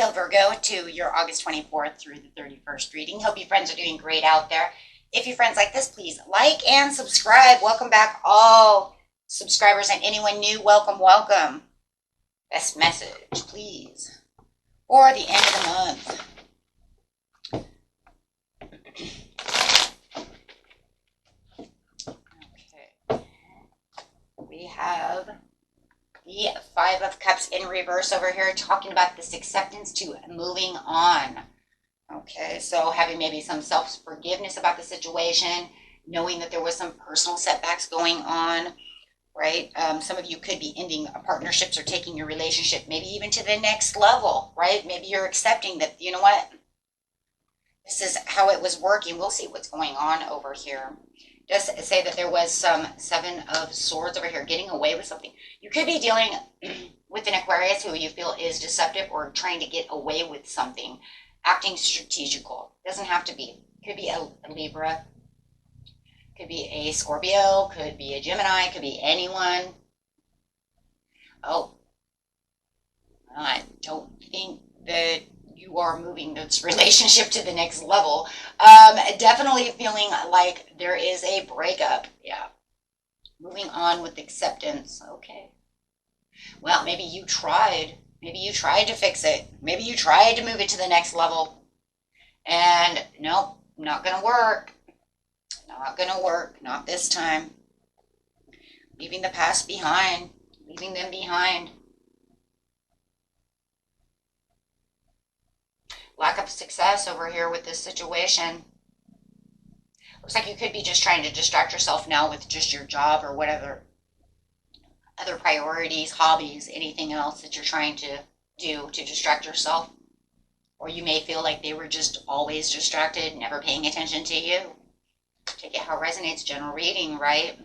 L Virgo to your August 24th through the 31st reading. Hope you friends are doing great out there. If you friends like this, please like and subscribe. Welcome back all subscribers and anyone new. Welcome, welcome. Best message, please, for the end of the month. Okay. We have the Five of Cups in reverse over here, talking about this acceptance to moving on. Okay, so having maybe some self-forgiveness about the situation, knowing that there was some personal setbacks going on, right? Some of you could be ending partnerships or taking your relationship maybe even to the next level, right? Maybe you're accepting that, you know what? This is how it was working. We'll see what's going on over here. Just say that there was some Seven of Swords over here, getting away with something. You could be dealing with an Aquarius who you feel is deceptive or trying to get away with something, acting strategical. Doesn't have to be. Could be a Libra, could be a Scorpio, could be a Gemini, could be anyone. Oh, I don't think that you are moving this relationship to the next level. Definitely feeling like there is a breakup. Yeah. Moving on with acceptance. Okay. Well, maybe you tried. Maybe you tried to fix it. Maybe you tried to move it to the next level. And nope, not going to work. Not going to work. Not this time. Leaving the past behind. Leaving them behind. Lack of success over here with this situation. Looks like you could be just trying to distract yourself now with just your job or whatever other priorities, hobbies, anything else that you're trying to do to distract yourself. Or you may feel like they were just always distracted, never paying attention to you. Take it how it resonates, general reading, right?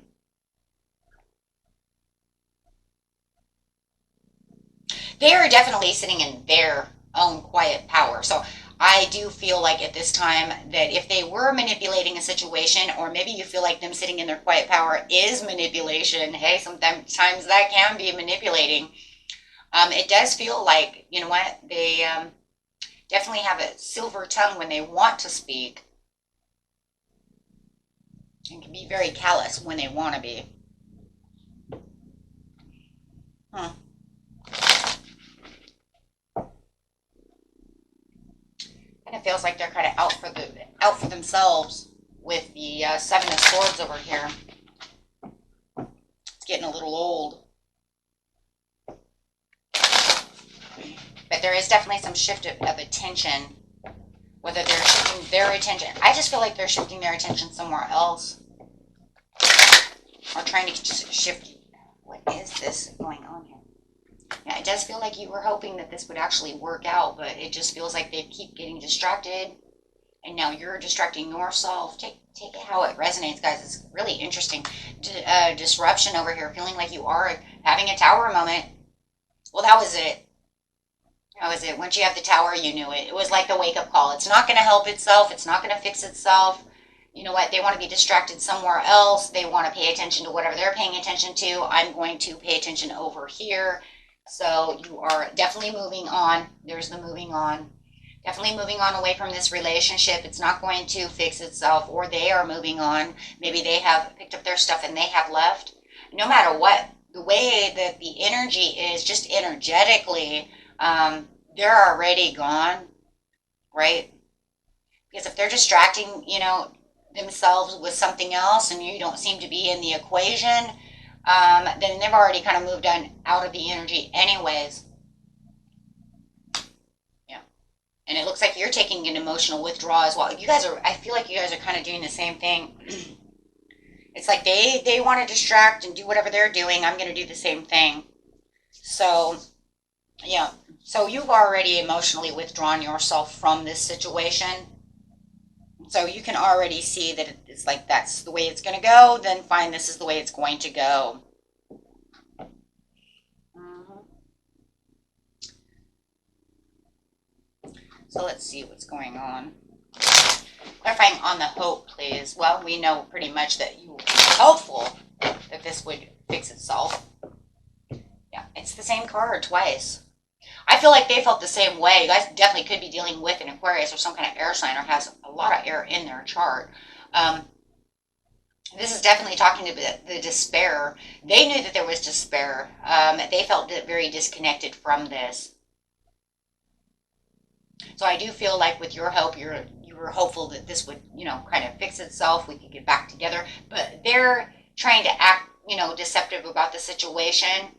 They are definitely sitting in their own quiet power. So I do feel like at this time that if they were manipulating a situation, or maybe you feel like them sitting in their quiet power is manipulation, hey, sometimes that can be manipulating. It does feel like, you know what, they definitely have a silver tongue when they want to speak, and can be very callous when they want to be. And it feels like they're kind of out for themselves with the Seven of Swords over here. It's getting a little old. But there is definitely some shift of attention, whether they're shifting their attention. I just feel like they're shifting their attention somewhere else. Or trying to just shift. What is this going on here? Yeah, it does feel like you were hoping that this would actually work out, but it just feels like they keep getting distracted, and now you're distracting yourself. Take it how it resonates, guys. It's really interesting. Disruption over here, feeling like you are having a tower moment. Well, that was it. That was it. Once you have the tower, you knew it. It was like the wake-up call. It's not going to help itself. It's not going to fix itself. You know what? They want to be distracted somewhere else. They want to pay attention to whatever they're paying attention to. I'm going to pay attention over here. So you are definitely moving on. There's the moving on. Definitely moving on away from this relationship. It's not going to fix itself, or they are moving on. Maybe they have picked up their stuff and they have left. No matter what, the way that the energy is, just energetically, they're already gone, right? Because if they're distracting, you know, themselves with something else and you don't seem to be in the equation, then they've already kind of moved on out of the energy anyways. Yeah. And it looks like you're taking an emotional withdrawal as well. You guys are, I feel like you guys are kind of doing the same thing. It's like they want to distract and do whatever they're doing. I'm going to do the same thing. So, yeah. So you've already emotionally withdrawn yourself from this situation. So you can already see that it's like that's the way it's going to go, then fine, this is the way it's going to go. So let's see what's going on. Clarifying on the hope, please. Well, we know pretty much that you were hopeful that this would fix itself. Yeah, it's the same card twice. I feel like they felt the same way. You guys definitely could be dealing with an Aquarius or some kind of air sign or has a lot of air in their chart. This is definitely talking to the despair. They knew that there was despair. They felt very disconnected from this. So I do feel like with your help, you were hopeful that this would, kind of fix itself. We could get back together. But they're trying to act, deceptive about the situation.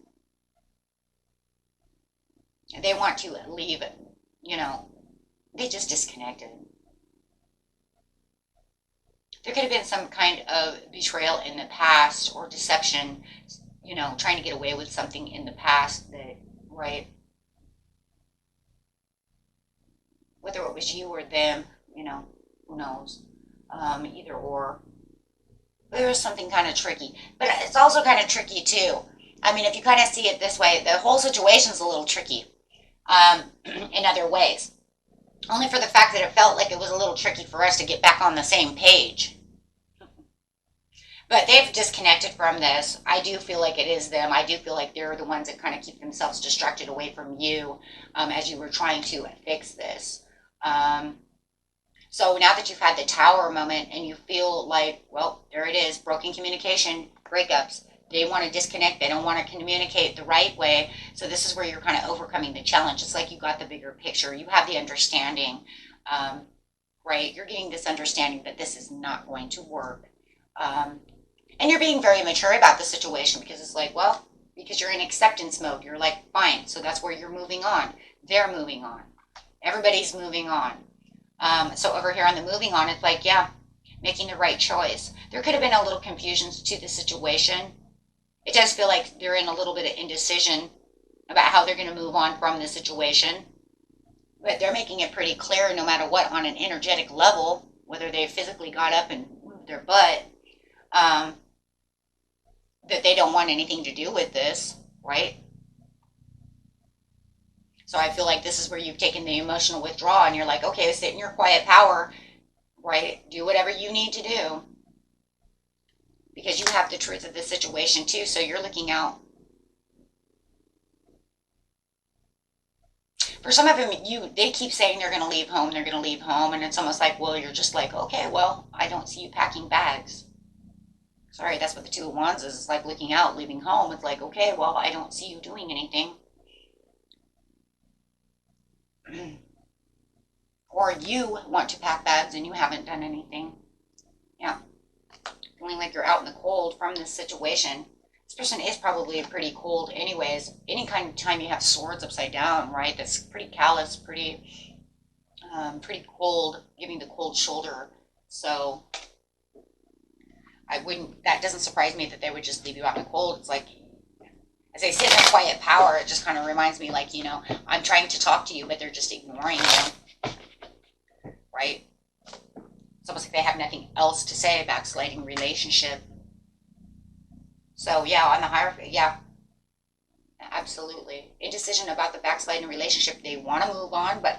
They want to leave, they just disconnected. There could have been some kind of betrayal in the past or deception, trying to get away with something in the past that, right? Whether it was you or them, who knows? Either or. There was something kind of tricky. But it's also kind of tricky, too. I mean, if you kind of see it this way, the whole situation's a little tricky in other ways. Only for the fact that it felt like it was a little tricky for us to get back on the same page. But they've disconnected from this. I do feel like it is them. I do feel like they're the ones that kind of keep themselves distracted away from you as you were trying to fix this. So now that you've had the tower moment and you feel like, well, there it is, broken communication, breakups. They want to disconnect. They don't want to communicate the right way. So this is where you're kind of overcoming the challenge. It's like you got the bigger picture. You have the understanding, right? You're getting this understanding that this is not going to work. And you're being very mature about the situation because it's like, well, because you're in acceptance mode. You're like, fine. So that's where you're moving on. They're moving on. Everybody's moving on. So over here on the moving on, it's like, yeah, making the right choice. There could have been a little confusion to the situation. It does feel like they're in a little bit of indecision about how they're going to move on from the situation. But they're making it pretty clear no matter what on an energetic level, whether they physically got up and moved their butt, that they don't want anything to do with this, right? So I feel like this is where you've taken the emotional withdrawal and you're like, okay, sit in your quiet power, right? Do whatever you need to do. Because you have the truth of the situation too, so you're looking out. For some of them, they keep saying they're going to leave home, and it's almost like, well, you're just like, okay, well, I don't see you packing bags. Sorry, that's what the Two of Wands is. It's like looking out, leaving home. It's like, okay, well, I don't see you doing anything. Or you want to pack bags and you haven't done anything. Yeah. Feeling like you're out in the cold from this situation. This person is probably pretty cold anyways. Any kind of time you have swords upside down, right? That's pretty callous, pretty cold, giving the cold shoulder. So that doesn't surprise me that they would just leave you out in the cold. It's like, as they sit in their quiet power, it just kind of reminds me like, I'm trying to talk to you, but they're just ignoring you, right? It's almost like they have nothing else to say. Backsliding relationship. So yeah, on the hierarchy, yeah, absolutely. Indecision about the backsliding relationship. They want to move on, but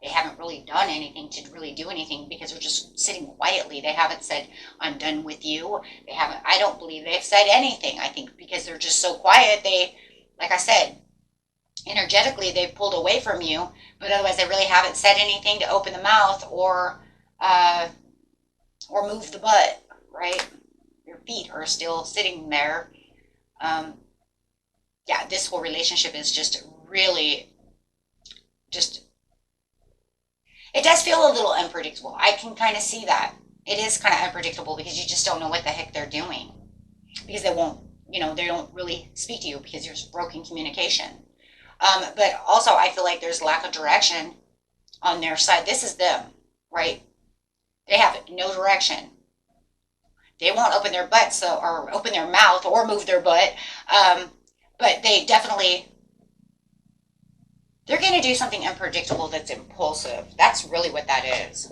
they haven't really done anything to really do anything because they're just sitting quietly. They haven't said, I'm done with you. I don't believe they've said anything. I think because they're just so quiet, like I said, energetically, they've pulled away from you, but otherwise they really haven't said anything to open the mouth or move the butt, right? Your feet are still sitting there. Yeah, this whole relationship is just really it does feel a little unpredictable. I can kind of see that. It is kind of unpredictable because you just don't know what the heck they're doing. Because they won't, they don't really speak to you because there's broken communication. But also I feel like there's lack of direction on their side. This is them, right? They have no direction. They won't open their butts or open their mouth or move their butt. But they definitely, they're going to do something unpredictable that's impulsive. That's really what that is.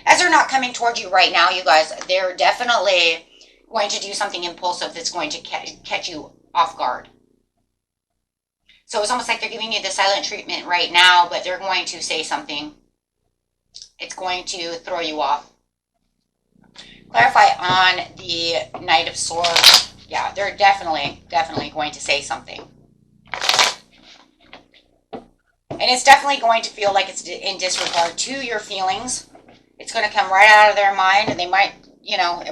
As they're not coming toward you right now, you guys, they're definitely going to do something impulsive that's going to catch you off guard. So it's almost like they're giving you the silent treatment right now, but they're going to say something. It's going to throw you off. Clarify on the Knight of Swords. Yeah, they're definitely going to say something. And it's definitely going to feel like it's in disregard to your feelings. It's going to come right out of their mind, and they might, you know,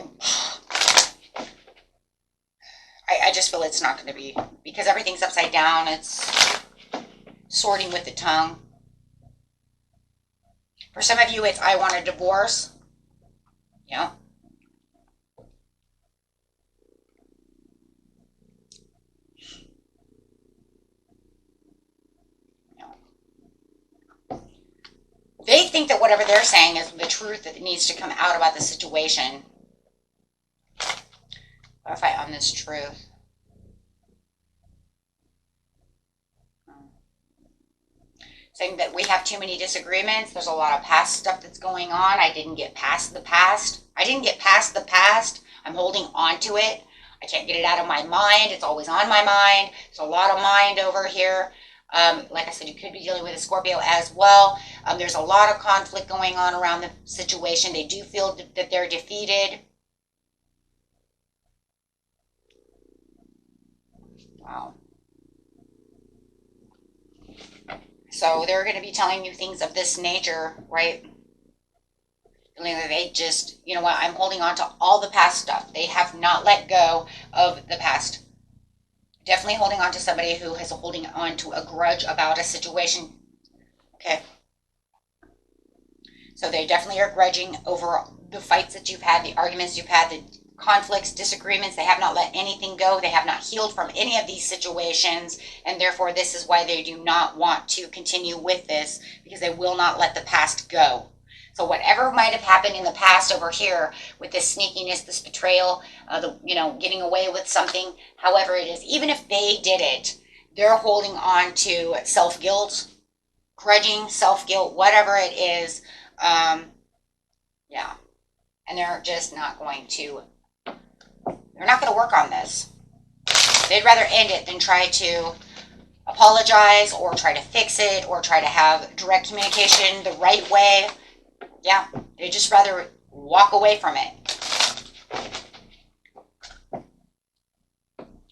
I just feel it's not going to be, because everything's upside down. It's sorting with the tongue. For some of you, it's I want a divorce. Yeah. They think that whatever they're saying is the truth that needs to come out about the situation. Clarify on this truth. Saying that we have too many disagreements. There's a lot of past stuff that's going on. I didn't get past the past. I'm holding on to it. I can't get it out of my mind. It's always on my mind. There's a lot of mind over here. Like I said, you could be dealing with a Scorpio as well. There's a lot of conflict going on around the situation. They do feel that they're defeated. Wow. So they're going to be telling you things of this nature, right? They just, you know what, I'm holding on to all the past stuff. They have not let go of the past. Definitely holding on to somebody who is holding on to a grudge about a situation. Okay. So they definitely are grudging over the fights that you've had, the arguments you've had, the conflicts, disagreements. They have not let anything go. They have not healed from any of these situations. And therefore, this is why they do not want to continue with this, because they will not let the past go. So whatever might have happened in the past over here with this sneakiness, this betrayal, getting away with something, however it is, even if they did it, they're holding on to self-guilt, grudging, self-guilt, whatever it is. Yeah. And they're just not going to, they're not going to work on this. They'd rather end it than try to apologize or try to fix it or try to have direct communication the right way. Yeah, they'd just rather walk away from it.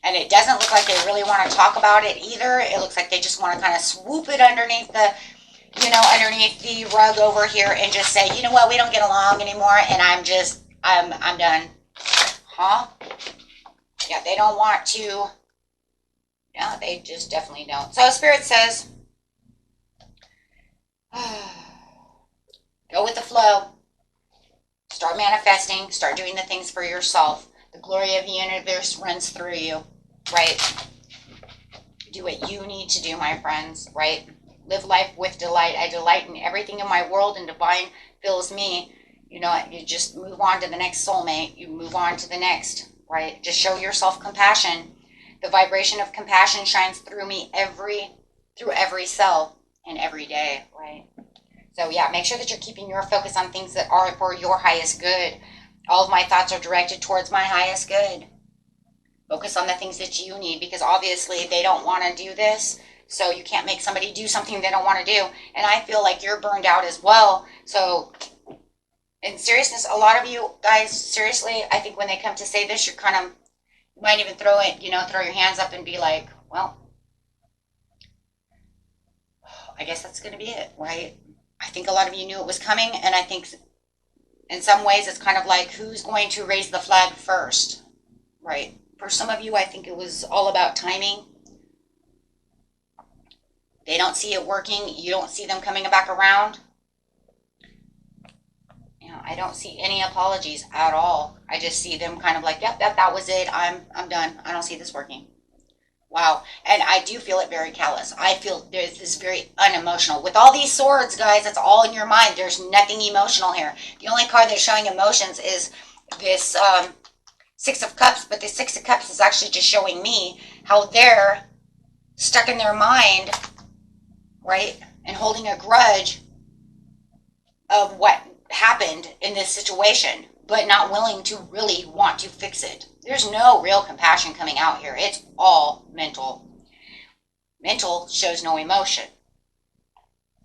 And it doesn't look like they really want to talk about it either. It looks like they just want to kind of swoop it underneath the rug over here and just say, you know what, we don't get along anymore, and I'm done. Huh? Yeah, they don't want to. Yeah, they just definitely don't. So Spirit says, go with the flow. Start manifesting. Start doing the things for yourself. The glory of the universe runs through you, right? Do what you need to do, my friends, right? Live life with delight. I delight in everything in my world, and divine fills me. You just move on to the next soulmate. You move on to the next, right? Just show yourself compassion. The vibration of compassion shines through me through every cell and every day, right? So yeah, make sure that you're keeping your focus on things that are for your highest good. All of my thoughts are directed towards my highest good. Focus on the things that you need, because obviously they don't want to do this. So you can't make somebody do something they don't want to do. And I feel like you're burned out as well. So in seriousness, a lot of you guys, seriously, I think when they come to say this, you might even throw your hands up and be like, well, I guess that's going to be it, right? I think a lot of you knew it was coming, and I think in some ways it's kind of like, who's going to raise the flag first, right? For some of you, I think it was all about timing. They don't see it working. You don't see them coming back around. I don't see any apologies at all. I just see them kind of like, yep, that was it. I'm done. I don't see this working. Wow. And I do feel it very callous. I feel there's this very unemotional. With all these swords, guys, it's all in your mind. There's nothing emotional here. The only card that's showing emotions is this Six of Cups, but the Six of Cups is actually just showing me how they're stuck in their mind, right? And holding a grudge of what happened in this situation, but not willing to really want to fix it. There's no real compassion coming out here. It's all mental. Mental shows no emotion.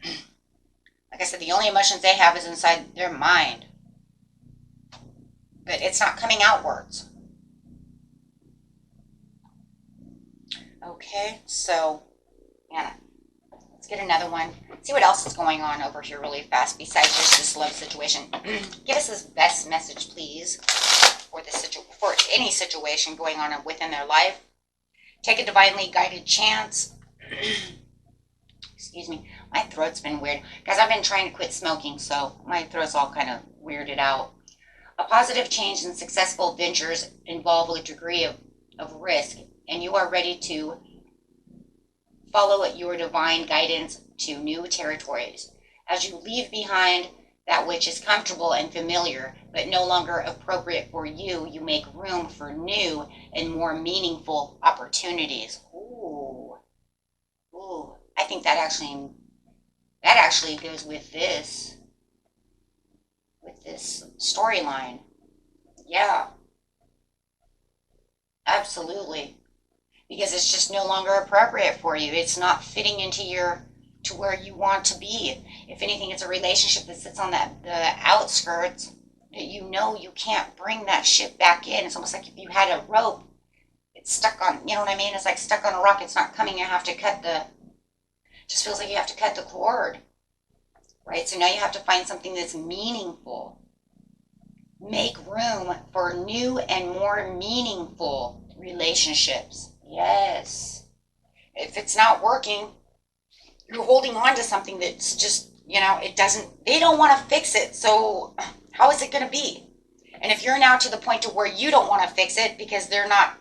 Like I said, the only emotions they have is inside their mind. But it's not coming outwards. Okay, so, yeah. Let's get another one. See what else is going on over here really fast besides just this love situation. Give us this best message, please, for for any situation going on within their life. Take a divinely guided chance. Excuse me. My throat's been weird. Guys, I've been trying to quit smoking, so my throat's all kind of weirded out. A positive change and successful ventures involve a degree of risk, and you are ready to follow your divine guidance to new territories. As you leave behind that which is comfortable and familiar, but no longer appropriate for you, you make room for new and more meaningful opportunities. Ooh. Ooh. I think that actually goes with this storyline. Yeah. Absolutely. Because it's just no longer appropriate for you. It's not fitting into to where you want to be. If anything, it's a relationship that sits on the outskirts that you know you can't bring that ship back in. It's almost like if you had a rope, it's stuck on, you know what I mean? It's like stuck on a rock. It's not coming. You have to just feels like you have to cut the cord, right? So now you have to find something that's meaningful. Make room for new and more meaningful relationships. Yes. If it's not working, you're holding on to something that's just, they don't want to fix it. So how is it going to be? And if you're now to the point to where you don't want to fix it because they're not,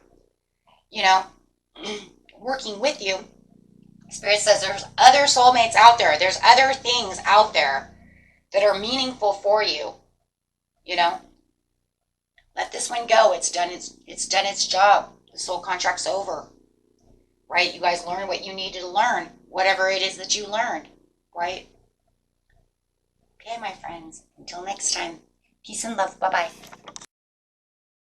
working with you, Spirit says there's other soulmates out there. There's other things out there that are meaningful for you. Let this one go. It's done its job. The soul contract's over. Right? You guys learned what you needed to learn, whatever it is that you learned, right? Okay, my friends. Until next time. Peace and love. Bye-bye.